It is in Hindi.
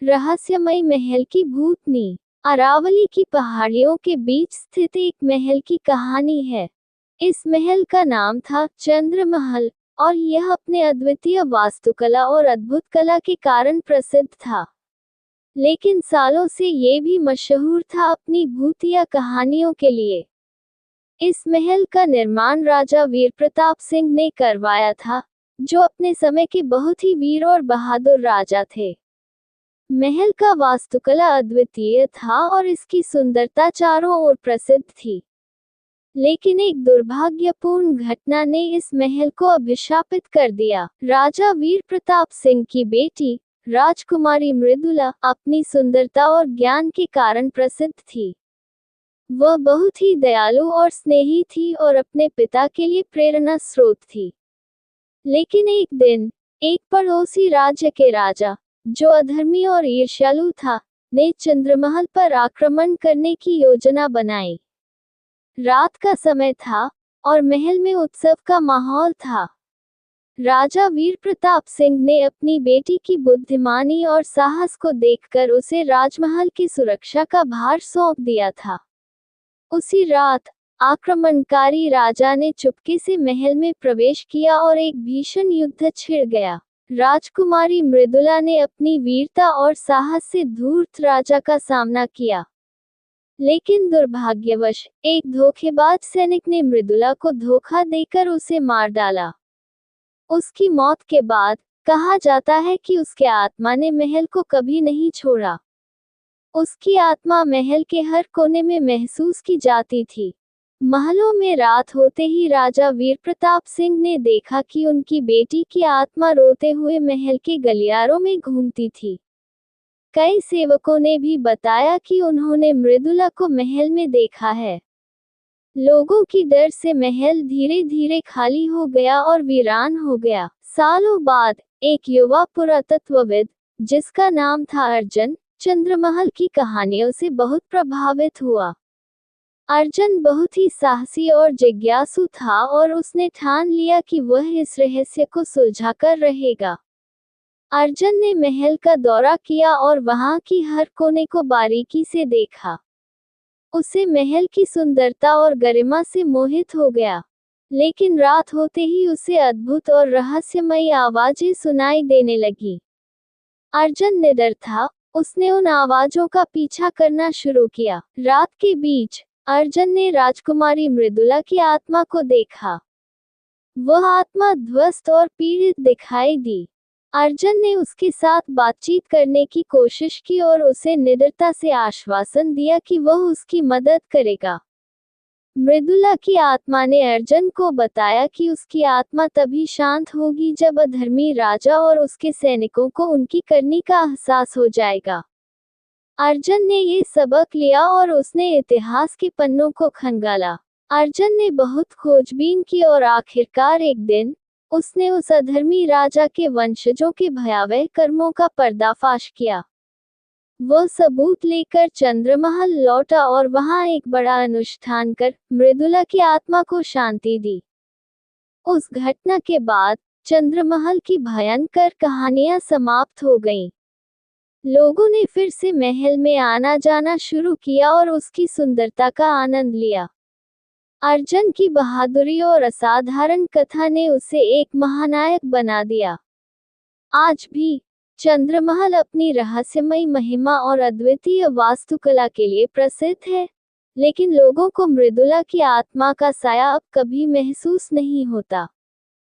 रहस्यमय महल की भूतनी। अरावली की पहाड़ियों के बीच स्थित एक महल की कहानी है। इस महल का नाम था चंद्र महल और यह अपने अद्वितीय वास्तुकला और अद्भुत कला के कारण प्रसिद्ध था। लेकिन सालों से ये भी मशहूर था अपनी भूतिया कहानियों के लिए। इस महल का निर्माण राजा वीर प्रताप सिंह ने करवाया था, जो अपने समय के बहुत ही वीर और बहादुर राजा थे। महल का वास्तुकला अद्वितीय था और इसकी सुंदरता चारों ओर प्रसिद्ध थी। लेकिन एक दुर्भाग्यपूर्ण घटना ने इस महल को अभिशापित कर दिया। राजा वीर प्रताप सिंह की बेटी राजकुमारी मृदुला अपनी सुंदरता और ज्ञान के कारण प्रसिद्ध थी। वह बहुत ही दयालु और स्नेही थी और अपने पिता के लिए प्रेरणा स्रोत थी। लेकिन एक दिन एक पड़ोसी राज्य के राजा, जो अधर्मी और ईर्ष्यालु था, ने चंद्रमहल पर आक्रमण करने की योजना बनाई। रात का समय था और महल में उत्सव का माहौल था। राजा वीर प्रताप सिंह ने अपनी बेटी की बुद्धिमानी और साहस को देखकर उसे राजमहल की सुरक्षा का भार सौंप दिया था। उसी रात आक्रमणकारी राजा ने चुपके से महल में प्रवेश किया और एक भीषण युद्ध छिड़ गया। राजकुमारी मृदुला ने अपनी वीरता और साहस से धूर्त राजा का सामना किया। लेकिन दुर्भाग्यवश एक धोखेबाज सैनिक ने मृदुला को धोखा देकर उसे मार डाला। उसकी मौत के बाद कहा जाता है कि उसके आत्मा ने महल को कभी नहीं छोड़ा। उसकी आत्मा महल के हर कोने में महसूस की जाती थी। महलों में रात होते ही राजा वीर प्रताप सिंह ने देखा कि उनकी बेटी की आत्मा रोते हुए महल के गलियारों में घूमती थी। कई सेवकों ने भी बताया कि उन्होंने मृदुला को महल में देखा है। लोगों की डर से महल धीरे धीरे खाली हो गया और वीरान हो गया। सालों बाद एक युवा पुरातत्वविद, जिसका नाम था अर्जुन, चंद्रमहल की कहानियों से बहुत प्रभावित हुआ। अर्जुन बहुत ही साहसी और जिज्ञासु था और उसने ठान लिया कि वह इस रहस्य को सुलझाकर रहेगा। अर्जुन ने महल का दौरा किया और वहां की हर कोने को बारीकी से देखा। उसे महल की सुंदरता और गरिमा से मोहित हो गया। लेकिन रात होते ही उसे अद्भुत और रहस्यमयी आवाजें सुनाई देने लगी। अर्जुन निडर था, उसने उन आवाजों का पीछा करना शुरू किया। रात के बीच अर्जुन ने राजकुमारी मृदुला की आत्मा को देखा। वह आत्मा ध्वस्त और पीड़ित दिखाई दी। अर्जुन ने उसके साथ बातचीत करने की कोशिश की और उसे निडरता से आश्वासन दिया कि वह उसकी मदद करेगा। मृदुला की आत्मा ने अर्जुन को बताया कि उसकी आत्मा तभी शांत होगी जब अधर्मी राजा और उसके सैनिकों को उनकी करनी का एहसास हो जाएगा। अर्जुन ने ये सबक लिया और उसने इतिहास के पन्नों को खंगाला। अर्जुन ने बहुत खोजबीन की और आखिरकार एक दिन उसने उस अधर्मी राजा के वंशजों के भयावह कर्मों का पर्दाफाश किया। वह सबूत लेकर चंद्रमहल लौटा और वहां एक बड़ा अनुष्ठान कर मृदुला की आत्मा को शांति दी। उस घटना के बाद चंद्रमहल की भयंकर कहानियां समाप्त हो गईं। लोगों ने फिर से महल में आना जाना शुरू किया और उसकी सुंदरता का आनंद लिया। अर्जुन की बहादुरी और असाधारण कथा ने उसे एक महानायक बना दिया। आज भी चंद्रमहल अपनी रहस्यमयी महिमा और अद्वितीय वास्तुकला के लिए प्रसिद्ध है, लेकिन लोगों को मृदुला की आत्मा का साया अब कभी महसूस नहीं होता।